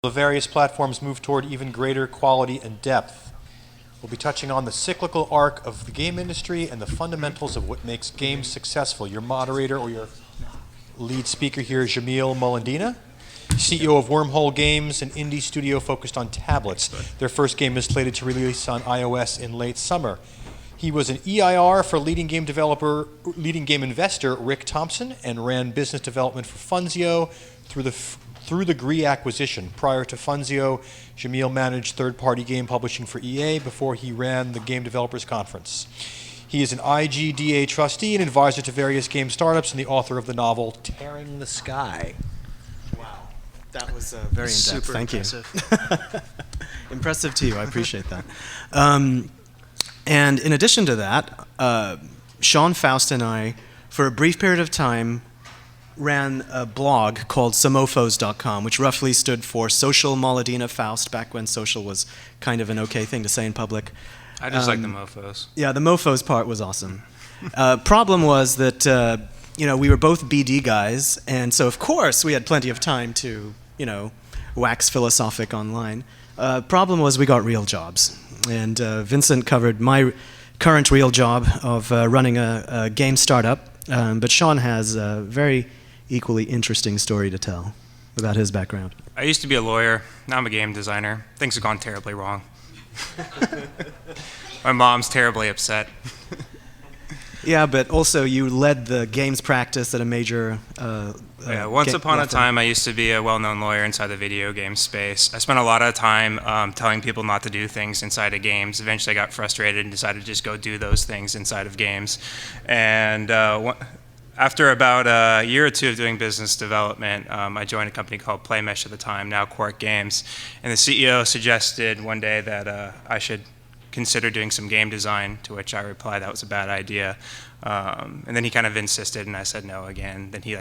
The various platforms move toward even greater quality and depth. We'll be touching on the cyclical arc of the game industry and the fundamentals of what makes games successful. Your moderator or your lead speaker here is Jamil Molendina, CEO of Wormhole Games, an indie studio focused on tablets. Their first game is slated to release on iOS in late summer. He was an EIR for leading game investor Rick Thompson, and ran business development for Funzio through the Gree acquisition. Prior to Funzio, Jamil managed third-party game publishing for EA before he ran the Game Developers Conference. He is an IGDA trustee and advisor to various game startups, and the author of the novel Tearing the Sky. Wow, that was very in-depth. Thank Impressive. you. Impressive to you. I appreciate that. And in addition to that, Sean, Faust, and I, for a brief period of time, ran a blog called samofos.com, which roughly stood for Social MOLEDINA Faust, back when social was kind of an okay thing to say in public. I just like the mofos. Yeah, the mofos part was awesome. Problem was that we were both BD guys, and so of course we had plenty of time to wax philosophic online. Problem was we got real jobs, and Vincent covered my current real job of running a game startup, but Sean has a very equally interesting story to tell about his background. I used to be a lawyer. Now I'm a game designer. Things have gone terribly wrong. My mom's terribly upset. Yeah, but also you led the games practice at a major once upon a time I used to be a well-known lawyer inside the video game space. I spent a lot of time telling people not to do things inside of games. Eventually I got frustrated and decided to just go do those things inside of games. And after about a year or two of doing business development, I joined a company called Playmesh at the time, now Quark Games. And the CEO suggested one day that I should consider doing some game design, to which I replied that was a bad idea. And then he kind of insisted, and I said no again. Then he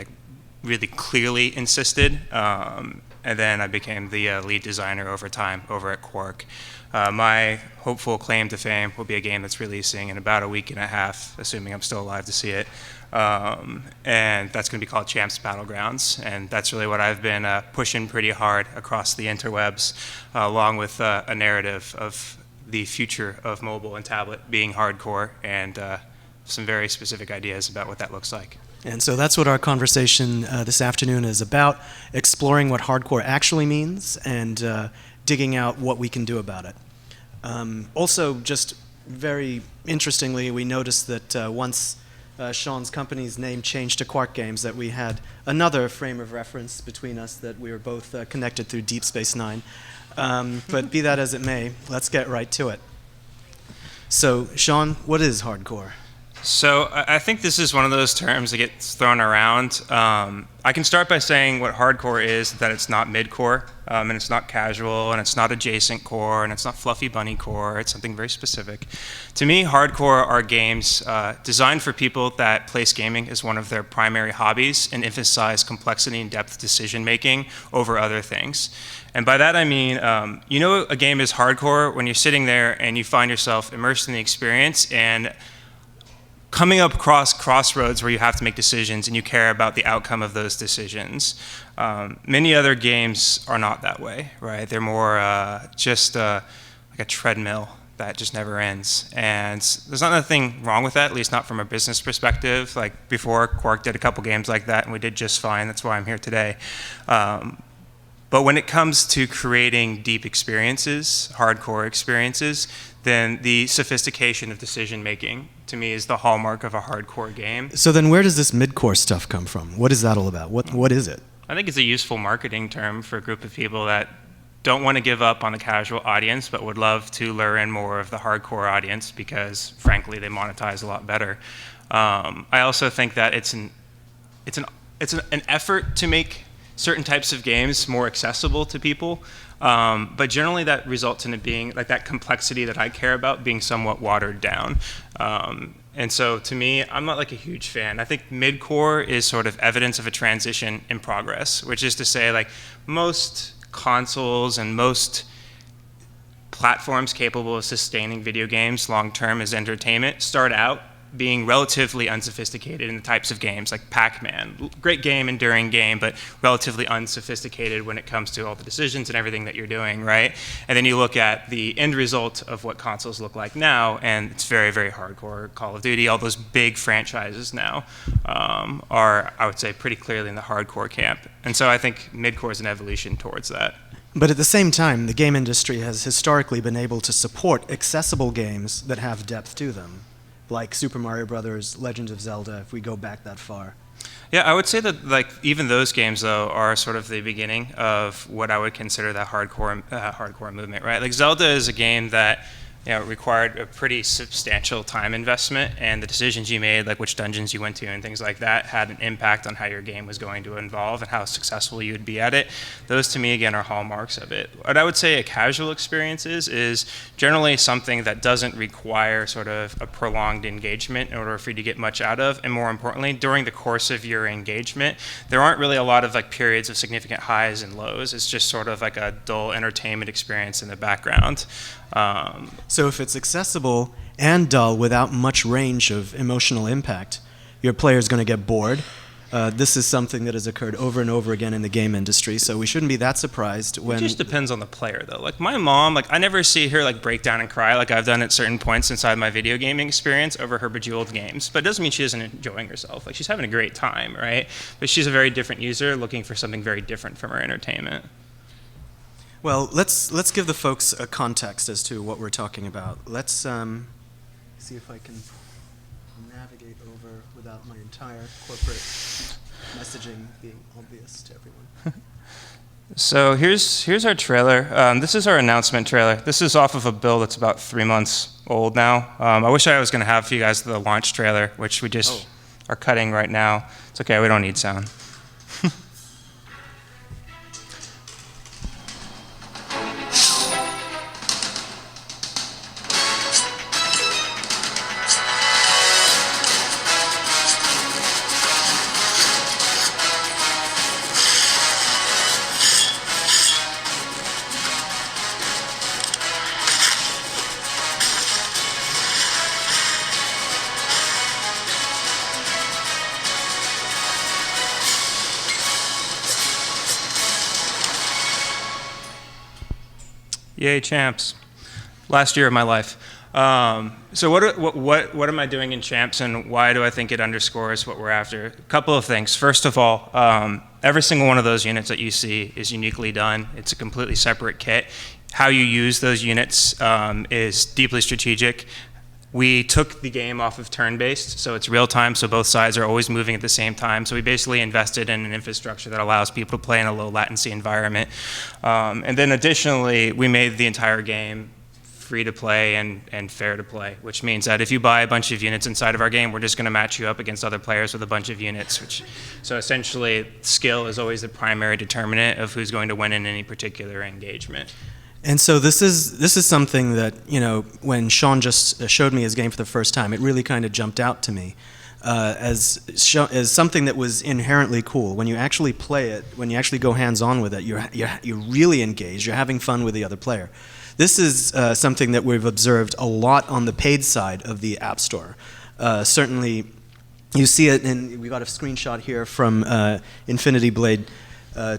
really clearly insisted, and then I became the lead designer over time over at Quark. My hopeful claim to fame will be a game that's releasing in about a week and a half, assuming I'm still alive to see it. And that's going to be called Champs Battlegrounds, and that's really what I've been pushing pretty hard across the interwebs, along with a narrative of the future of mobile and tablet being hardcore, and some very specific ideas about what that looks like. And so that's what our conversation this afternoon is about, exploring what hardcore actually means and digging out what we can do about it. Also, just very interestingly, we noticed that once Sean's company's name changed to Quark Games, that we had another frame of reference between us, that we were both connected through Deep Space Nine. But be that as it may, let's get right to it. So, Sean, what is hardcore? So I think this is one of those terms that gets thrown around. I can start by saying what hardcore is, that it's not mid-core, and it's not casual, and it's not adjacent core, and it's not fluffy bunny core. It's something very specific. To me, hardcore are games designed for people that place gaming as one of their primary hobbies and emphasize complexity and depth decision-making over other things. And by that I mean, a game is hardcore when you're sitting there and you find yourself immersed in the experience and coming up across crossroads where you have to make decisions and you care about the outcome of those decisions. Many other games are not that way, right? They're more just like a treadmill that just never ends. And there's not nothing wrong with that, at least not from a business perspective. Like before, Quark did a couple games like that and we did just fine. That's why I'm here today. But when it comes to creating deep experiences, hardcore experiences, then the sophistication of decision making to me is the hallmark of a hardcore game. So then where does this mid-core stuff come from? What is that all about? What is it? I think it's a useful marketing term for a group of people that don't want to give up on the casual audience but would love to lure in more of the hardcore audience because frankly they monetize a lot better. I also think that it's an effort to make certain types of games more accessible to people, but generally that results in it being like that complexity that I care about being somewhat watered down. And so to me, I'm not like a huge fan. I think mid-core is sort of evidence of a transition in progress, which is to say like most consoles and most platforms capable of sustaining video games long-term as entertainment start out being relatively unsophisticated in the types of games like Pac-Man. Great game, enduring game, but relatively unsophisticated when it comes to all the decisions and everything that you're doing, right? And then you look at the end result of what consoles look like now, and it's very, very hardcore. Call of Duty, all those big franchises now are, I would say, pretty clearly in the hardcore camp. And so I think mid-core is an evolution towards that. But at the same time, the game industry has historically been able to support accessible games that have depth to them, like Super Mario Brothers, Legend of Zelda, if we go back that far. Yeah, I would say that like even those games though are sort of the beginning of what I would consider that hardcore movement, right? Like Zelda is a game that required a pretty substantial time investment, and the decisions you made, like which dungeons you went to and things like that, had an impact on how your game was going to evolve and how successful you would be at it. Those, to me, again, are hallmarks of it. What I would say a casual experience is generally something that doesn't require sort of a prolonged engagement in order for you to get much out of, and more importantly, during the course of your engagement, there aren't really a lot of like periods of significant highs and lows. It's just sort of like a dull entertainment experience in the background. So if it's accessible and dull without much range of emotional impact, your player's going to get bored. This is something that has occurred over and over again in the game industry, so we shouldn't be that surprised when... It just depends on the player, though. Like, my mom, like, I never see her, like, break down and cry like I've done at certain points inside my video gaming experience over her Bejeweled games. But it doesn't mean she isn't enjoying herself. Like, she's having a great time, right? But she's a very different user looking for something very different from her entertainment. Well, let's give the folks a context as to what we're talking about. Let's see if I can navigate over without my entire corporate messaging being obvious to everyone. So here's our trailer. This is our announcement trailer. This is off of a build that's about 3 months old now. I wish I was going to have for you guys the launch trailer, which we just are cutting right now. It's okay, we don't need sound. Yay, champs. Last year of my life. So what am I doing in champs, and why do I think it underscores what we're after? A couple of things. First of all, every single one of those units that you see is uniquely done. It's a completely separate kit. How you use those units is deeply strategic. We took the game off of turn-based, so it's real-time, so both sides are always moving at the same time. So we basically invested in an infrastructure that allows people to play in a low-latency environment. And then additionally, we made the entire game free-to-play and fair-to-play, which means that if you buy a bunch of units inside of our game, we're just going to match you up against other players with a bunch of units. So essentially, skill is always the primary determinant of who's going to win in any particular engagement. And so this is something that, when Sean just showed me his game for the first time, it really kind of jumped out to me as something that was inherently cool. When you actually play it, when you actually go hands-on with it, you're really engaged. You're having fun with the other player. This is something that we've observed a lot on the paid side of the App Store. Certainly, you see it, and we got a screenshot here from Infinity Blade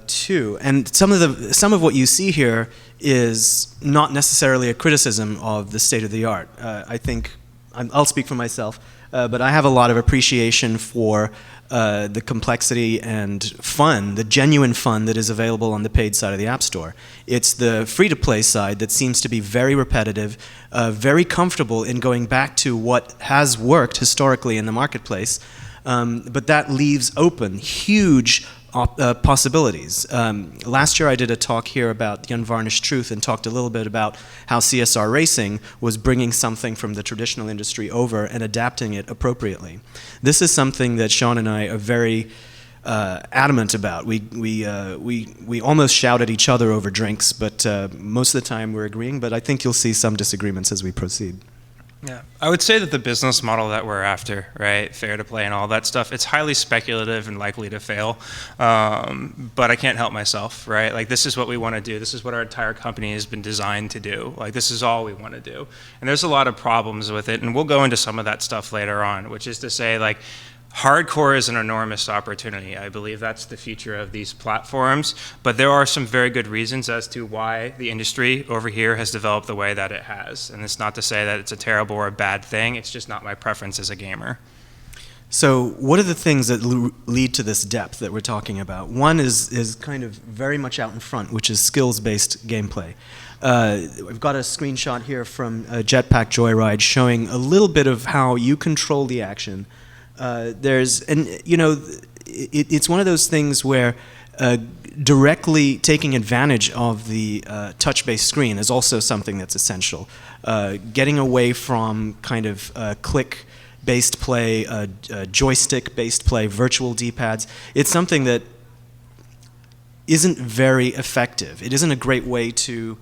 2, and some of what you see here is not necessarily a criticism of the state of the art. I think I'll speak for myself, but I have a lot of appreciation for the complexity and fun, the genuine fun that is available on the paid side of the App Store. It's the free-to-play side that seems to be very repetitive, very comfortable in going back to what has worked historically in the marketplace, but that leaves open huge possibilities. Last year I did a talk here about the unvarnished truth and talked a little bit about how CSR racing was bringing something from the traditional industry over and adapting it appropriately. This is something that Sean and I are very adamant about. We almost shout at each other over drinks, but most of the time we're agreeing, but I think you'll see some disagreements as we proceed. Yeah, I would say that the business model that we're after, right, fair to play and all that stuff, it's highly speculative and likely to fail. But I can't help myself, right? Like, this is what we want to do. This is what our entire company has been designed to do. Like, this is all we want to do. And there's a lot of problems with it, and we'll go into some of that stuff later on, which is to say, like, hardcore is an enormous opportunity. I believe that's the future of these platforms, but there are some very good reasons as to why the industry over here has developed the way that it has. And it's not to say that it's a terrible or a bad thing, it's just not my preference as a gamer. So what are the things that lead to this depth that we're talking about? One is kind of very much out in front, which is skills-based gameplay. I've got a screenshot here from Jetpack Joyride showing a little bit of how you control the action. It's one of those things where directly taking advantage of the touch-based screen is also something that's essential. Getting away from kind of click-based play, joystick-based play, virtual D-pads, it's something that isn't very effective. It isn't a great way to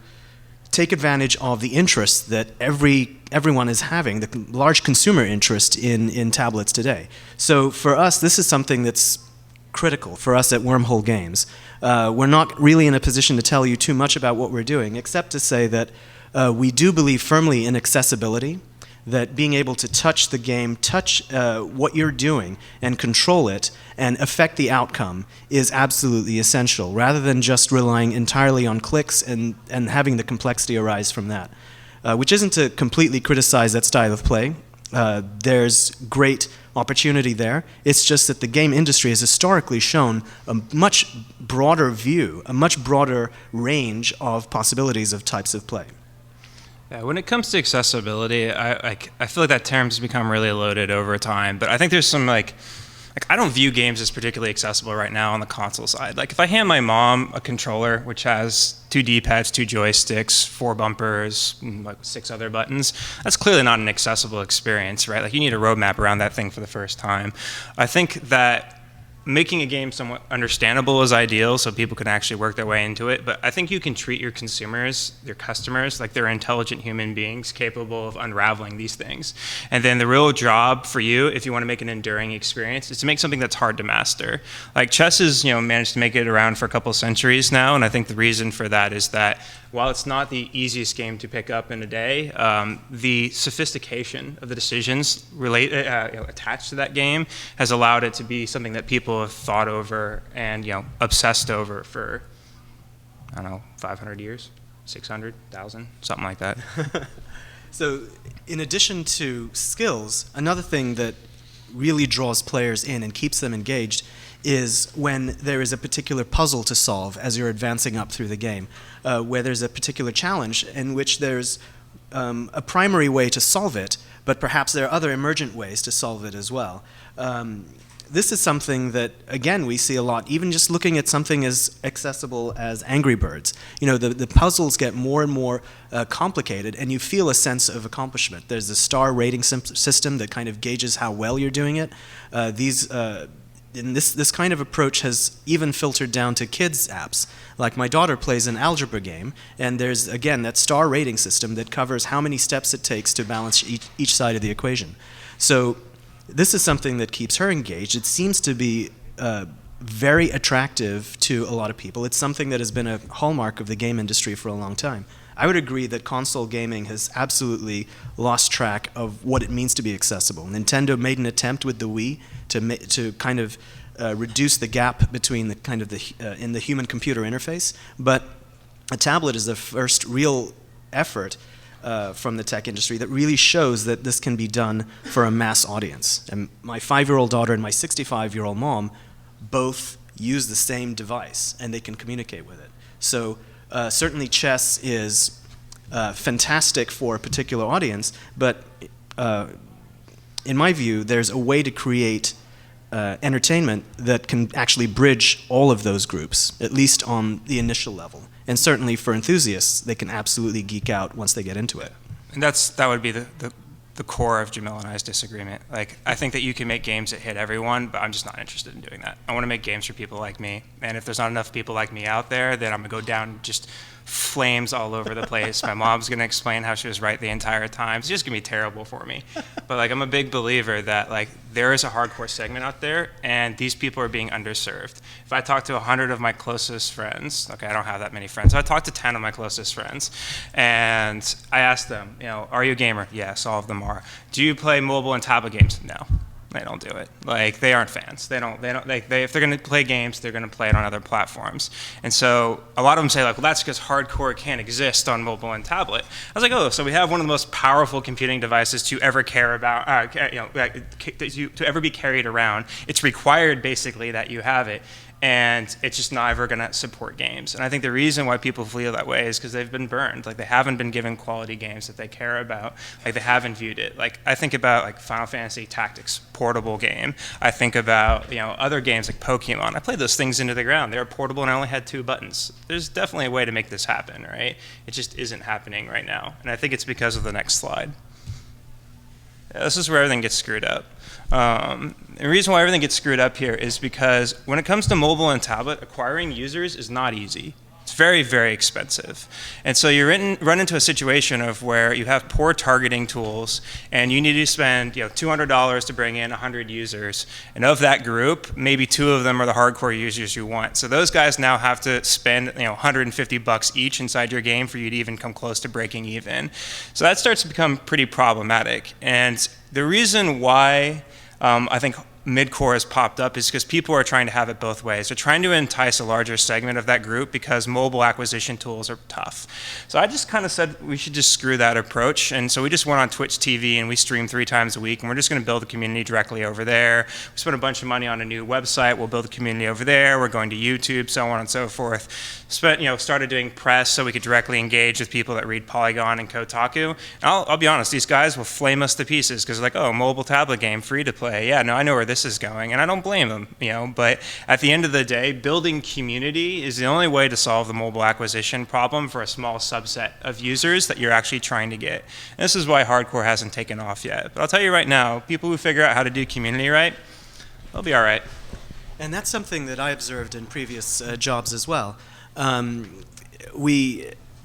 take advantage of the interest that everyone is having, the large consumer interest in tablets today. So for us, this is something that's critical for us at Wormhole Games. We're not really in a position to tell you too much about what we're doing, except to say that we do believe firmly in accessibility, that being able to touch the game, touch what you're doing, and control it, and affect the outcome is absolutely essential, rather than just relying entirely on clicks and having the complexity arise from that. Which isn't to completely criticize that style of play. There's great opportunity there. It's just that the game industry has historically shown a much broader view, a much broader range of possibilities of types of play. Yeah, when it comes to accessibility, I feel like that term's become really loaded over time. But I think there's some like I don't view games as particularly accessible right now on the console side. Like if I hand my mom a controller which has 2 D-pads, 2 joysticks, 4 bumpers, and like 6 other buttons, that's clearly not an accessible experience, right? Like you need a roadmap around that thing for the first time. I think that making a game somewhat understandable is ideal so people can actually work their way into it, but I think you can treat your consumers, your customers, like they're intelligent human beings capable of unraveling these things. And then the real job for you, if you want to make an enduring experience, is to make something that's hard to master. Like chess has, managed to make it around for a couple centuries now, and I think the reason for that is that while it's not the easiest game to pick up in a day, the sophistication of the decisions attached to that game has allowed it to be something that people have thought over and obsessed over for, 500 years, 600, 1,000, something like that. So in addition to skills, another thing that really draws players in and keeps them engaged is when there is a particular puzzle to solve as you're advancing up through the game, where there's a particular challenge in which there's a primary way to solve it, but perhaps there are other emergent ways to solve it as well. This is something that, again, we see a lot, even just looking at something as accessible as Angry Birds. The puzzles get more and more complicated, and you feel a sense of accomplishment. There's a star rating system that kind of gauges how well you're doing it. This kind of approach has even filtered down to kids' apps. Like my daughter plays an algebra game, and there's, again, that star rating system that covers how many steps it takes to balance each side of the equation. So this is something that keeps her engaged. It seems to be very attractive to a lot of people. It's something that has been a hallmark of the game industry for a long time. I would agree that console gaming has absolutely lost track of what it means to be accessible. Nintendo made an attempt with the Wii to kind of reduce the gap between in the human-computer interface, but a tablet is the first real effort from the tech industry that really shows that this can be done for a mass audience. And my 5-year-old daughter and my 65-year-old mom both use the same device, and they can communicate with it. So certainly chess is fantastic for a particular audience, but in my view, there's a way to create entertainment that can actually bridge all of those groups, at least on the initial level. And certainly for enthusiasts, they can absolutely geek out once they get into it. And that would be the core of Jamil and I's disagreement. Like, I think that you can make games that hit everyone, but I'm just not interested in doing that. I want to make games for people like me. And if there's not enough people like me out there, then I'm going to go down just flames all over the place. My mom's going to explain how she was right the entire time. It's just going to be terrible for me. But like, I'm a big believer that like there is a hardcore segment out there, and these people are being underserved. If I talk to 100 of my closest friends, okay, I don't have that many friends, so I talk to 10 of my closest friends, and I ask them, you know, are you a gamer? Yes, all of them are. Do you play mobile and tablet games? No. They don't do it. Like, they aren't fans. If they're going to play games, they're going to play it on other platforms. And so a lot of them say, like, well, that's because hardcore can't exist on mobile and tablet. I was like, oh, so we have one of the most powerful computing devices to ever care about, to ever be carried around. It's required, basically, that you have it. And it's just not ever going to support games. And I think the reason why people feel that way is because they've been burned. Like, they haven't been given quality games that they care about. Like, they haven't viewed it. Like, I think about like Final Fantasy Tactics portable game. I think about, you know, other games like Pokemon. I played those things into the ground. They were portable and I only had 2 buttons. There's definitely a way to make this happen, right? It just isn't happening right now. And I think it's because of the next slide. Yeah, this is where everything gets screwed up. The reason why everything gets screwed up here is because when it comes to mobile and tablet, acquiring users is not easy. It's very, very expensive. And so you run into a situation of where you have poor targeting tools, and you need to spend, you know, $200 to bring in 100 users. And of that group, maybe 2 of them are the hardcore users you want. So those guys now have to spend, you know, $150 each inside your game for you to even come close to breaking even. So that starts to become pretty problematic. And the reason why I think mid-core has popped up is because people are trying to have it both ways. They're trying to entice a larger segment of that group because mobile acquisition tools are tough. So I just kind of said we should just screw that approach. And so we just went on Twitch TV and we stream 3 times a week, and we're just going to build a community directly over there. We spent a bunch of money on a new website. We'll build a community over there. We're going to YouTube, so on and so forth. Started doing press so we could directly engage with people that read Polygon and Kotaku. And I'll be honest, these guys will flame us to pieces because they're like, oh, mobile tablet game, free to play. Yeah, no, I know where this is going, and I don't blame them, you know. But at the end of the day, building community is the only way to solve the mobile acquisition problem for a small subset of users that you're actually trying to get. And this is why hardcore hasn't taken off yet. But I'll tell you right now, people who figure out how to do community right, they'll be all right. And that's something that I observed in previous jobs as well.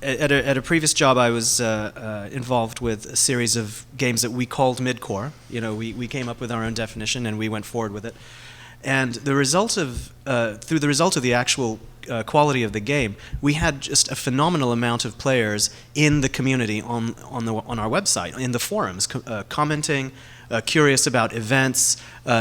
At a previous job, I was involved with a series of games that we called mid-core. You know, we came up with our own definition and we went forward with it. And the result of through the result of the actual quality of the game, we had just a phenomenal amount of players in the community on our website, in the forums, commenting, curious about events,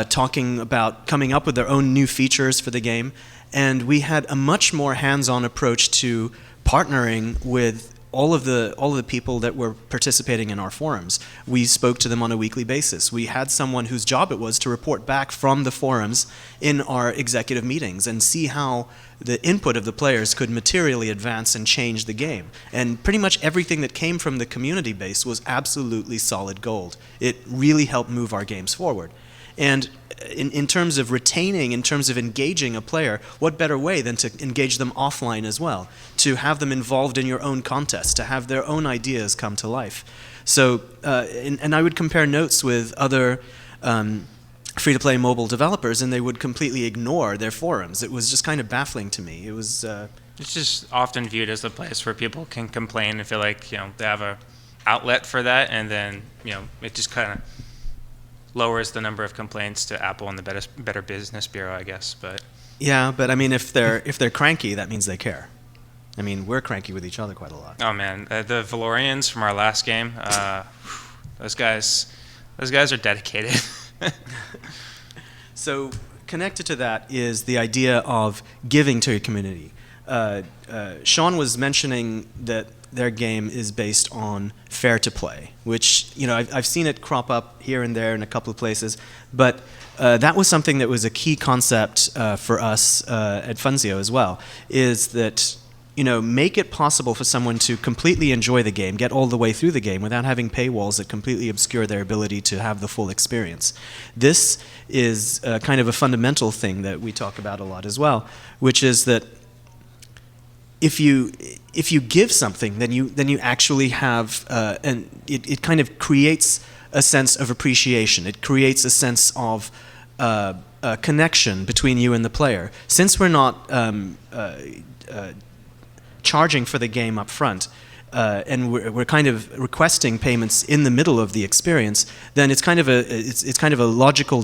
talking about coming up with their own new features for the game. And we had a much more hands-on approach to partnering with all of the people that were participating in our forums. We spoke to them on a weekly basis. We had someone whose job it was to report back from the forums in our executive meetings and see how the input of the players could materially advance and change the game. And pretty much everything that came from the community base was absolutely solid gold. It really helped move our games forward. And in terms of retaining, in terms of engaging a player, what better way than to engage them offline as well, to have them involved in your own contest, to have their own ideas come to life. So, and I would compare notes with other free-to-play mobile developers, and they would completely ignore their forums. It was just kind of baffling to me. It was. It's just often viewed as a place where people can complain and feel like, you know, they have a outlet for that, and then, you know, it just kind of lowers the number of complaints to Apple and the Better Business Bureau, I guess. But yeah, but I mean, if they're cranky, that means they care. I mean, we're cranky with each other quite a lot. Oh man, the Valorians from our last game, those guys are dedicated. So connected to that is the idea of giving to your community. Sean was mentioning that their game is based on fair to play, which, you know, I've seen it crop up here and there in a couple of places, but that was something that was a key concept for us at Funzio as well, is that, you know, make it possible for someone to completely enjoy the game, get all the way through the game without having paywalls that completely obscure their ability to have the full experience. This is kind of a fundamental thing that we talk about a lot as well, which is that if you give something, then you actually have, and it kind of creates a sense of appreciation. It creates a sense of a connection between you and the player. Since we're not charging for the game up front, and we're kind of requesting payments in the middle of the experience, then it's kind of a logical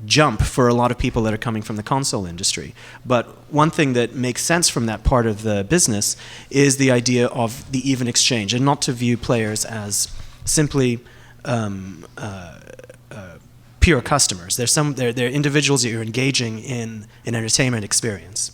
jump for a lot of people that are coming from the console industry. But one thing that makes sense from that part of the business is the idea of the even exchange, and not to view players as simply pure customers. They're individuals that you're engaging in an entertainment experience.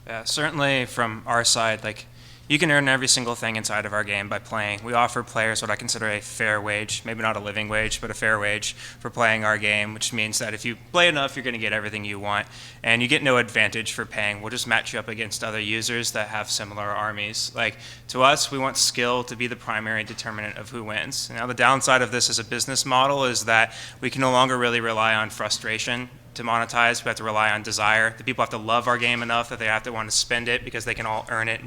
Yeah, certainly from our side, like, you can earn every single thing inside of our game by playing. We offer players what I consider a fair wage, maybe not a living wage, but a fair wage for playing our game, which means that if you play enough, you're going to get everything you want, and you get no advantage for paying. We'll just match you up against other users that have similar armies. Like, to us, we want skill to be the primary determinant of who wins. Now, the downside of this as a business model is that we can no longer really rely on frustration to monetize. We have to rely on desire. The people have to love our game enough that they have to want to spend it because they can all earn it.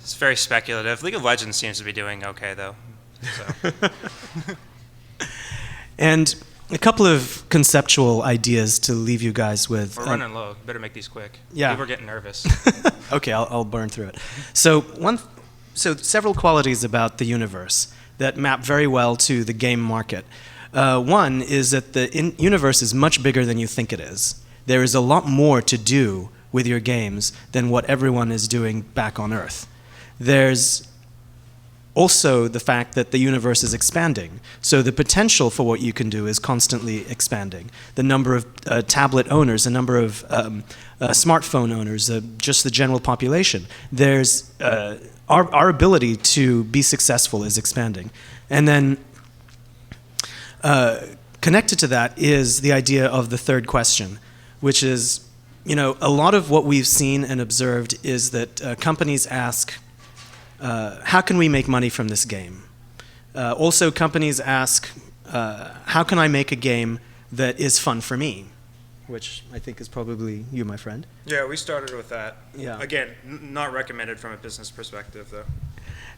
It's very speculative. League of Legends seems to be doing okay, though. So. And a couple of conceptual ideas to leave you guys with. We're running low. Better make these quick. Yeah. People are getting nervous. Okay, I'll burn through it. So several qualities about the universe that map very well to the game market. One is that the universe is much bigger than you think it is. There is a lot more to do with your games than what everyone is doing back on Earth. There's also the fact that the universe is expanding. So the potential for what you can do is constantly expanding. The number of tablet owners, the number of smartphone owners, just the general population. There's our ability to be successful is expanding. And then connected to that is the idea of the third question, which is, a lot of what we've seen and observed is that companies ask, how can we make money from this game? Also, companies ask, how can I make a game that is fun for me? Which I think is probably you, my friend. Yeah, we started with that. Yeah. Again, not recommended from a business perspective, though.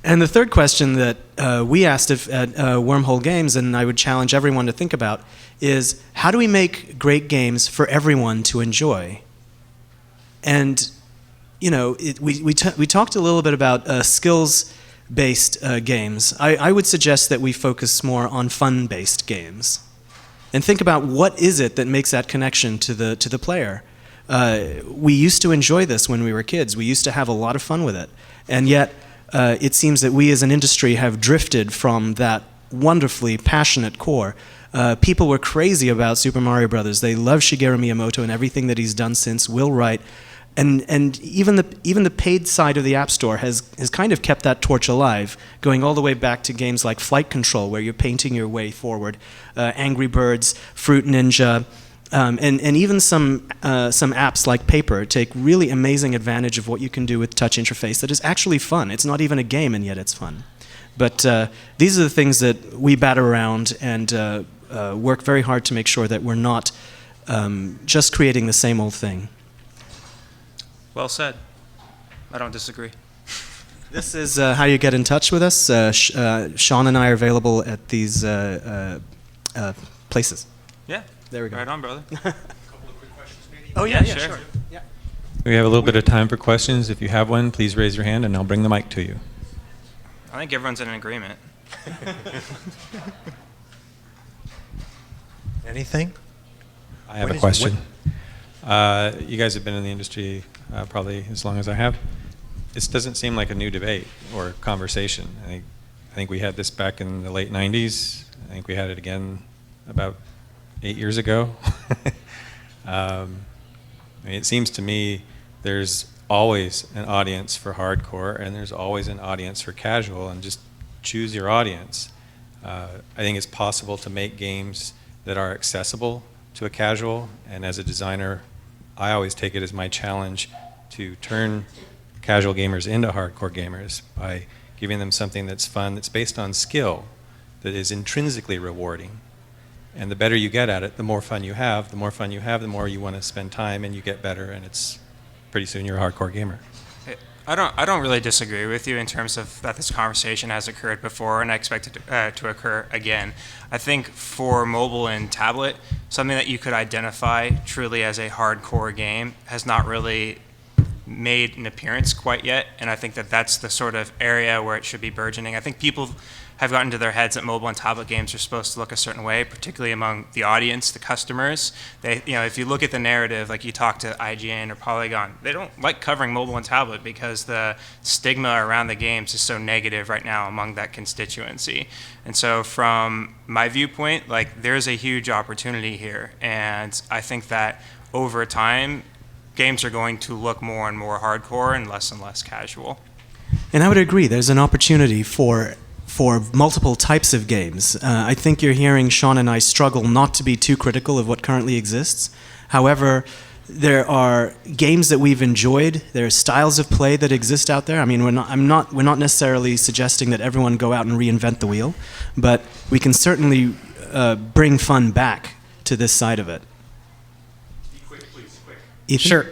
And the third question that we asked at Wormhole Games, and I would challenge everyone to think about, is how do we make great games for everyone to enjoy? And we talked a little bit about skills-based games. I would suggest that we focus more on fun-based games, and think about what is it that makes that connection to the player. We used to enjoy this when we were kids. We used to have a lot of fun with it, and yet it seems that we as an industry have drifted from that wonderfully passionate core. People were crazy about Super Mario Brothers. They love Shigeru Miyamoto and everything that he's done since. Will Wright. And even the paid side of the App Store has kind of kept that torch alive, going all the way back to games like Flight Control, where you're painting your way forward, Angry Birds, Fruit Ninja, and even some apps like Paper take really amazing advantage of what you can do with touch interface that is actually fun. It's not even a game, and yet it's fun. But these are the things that we bat around and work very hard to make sure that we're not just creating the same old thing. Well said. I don't disagree. This is how you get in touch with us. Sean and I are available at these places. Yeah. There we go. Right on, brother. A couple of quick questions, maybe? Oh, yeah, sure. Yeah. We have a little bit of time for questions. If you have one, please raise your hand and I'll bring the mic to you. I think everyone's in agreement. Anything? I have What a is- question. You guys have been in the industry probably as long as I have. This doesn't seem like a new debate or conversation. I think we had this back in the late 90s. I think we had it again about 8 years ago. It seems to me there's always an audience for hardcore and there's always an audience for casual, and just choose your audience. I think it's possible to make games that are accessible to a casual, and as a designer, I always take it as my challenge to turn casual gamers into hardcore gamers by giving them something that's fun, that's based on skill, that is intrinsically rewarding. And the better you get at it, the more fun you have. The more fun you have, the more you want to spend time, and you get better, and it's pretty soon you're a hardcore gamer. I don't really disagree with you in terms of that this conversation has occurred before, and I expect it to occur again. I think for mobile and tablet, something that you could identify truly as a hardcore game has not really made an appearance quite yet, and I think that that's the sort of area where it should be burgeoning. I think people have gotten into their heads that mobile and tablet games are supposed to look a certain way, particularly among the audience, the customers. They, if you look at the narrative, like you talk to IGN or Polygon, they don't like covering mobile and tablet because the stigma around the games is so negative right now among that constituency. And so from my viewpoint, like there's a huge opportunity here, and I think that over time, games are going to look more and more hardcore and less casual. And I would agree, there's an opportunity for multiple types of games. I think you're hearing Sean and I struggle not to be too critical of what currently exists. However, there are games that we've enjoyed. There are styles of play that exist out there. I mean, we're not necessarily suggesting that everyone go out and reinvent the wheel, but we can certainly bring fun back to this side of it. Be quick, please, quick. Ethan? Sure.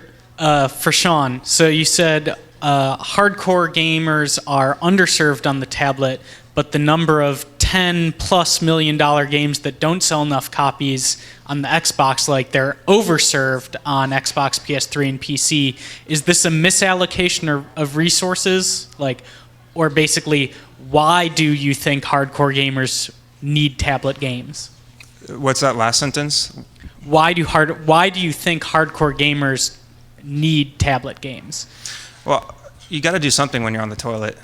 For Sean, so you said hardcore gamers are underserved on the tablet, but the number of $10+ million games that don't sell enough copies on the Xbox, like they're overserved on Xbox, PS3, and PC. Is this a misallocation of resources? Like, or basically, why do you think hardcore gamers need tablet games? What's that last sentence? Why do you think hardcore gamers need tablet games? Well, you got to do something when you're on the toilet.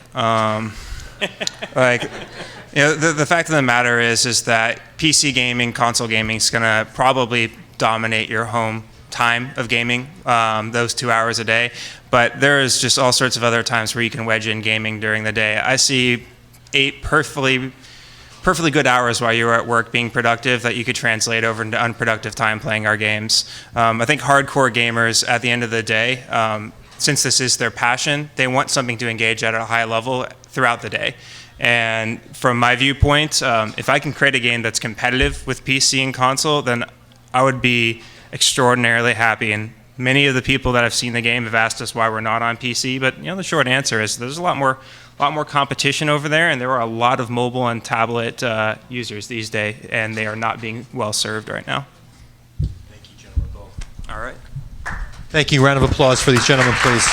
The fact of the matter is that PC gaming, console gaming is going to probably dominate your home time of gaming, those 2 hours a day. But there is just all sorts of other times where you can wedge in gaming during the day. I see 8 perfectly good hours while you were at work being productive that you could translate over into unproductive time playing our games. I think hardcore gamers, at the end of the day, since this is their passion, they want something to engage at a high level throughout the day. And from my viewpoint, if I can create a game that's competitive with PC and console, then I would be extraordinarily happy. And many of the people that have seen the game have asked us why we're not on PC. But the short answer is there's a lot more competition over there, and there are a lot of mobile and tablet users these days, and they are not being well served right now. Thank you, gentlemen, both. All right. Thank you. Round of applause for these gentlemen, please.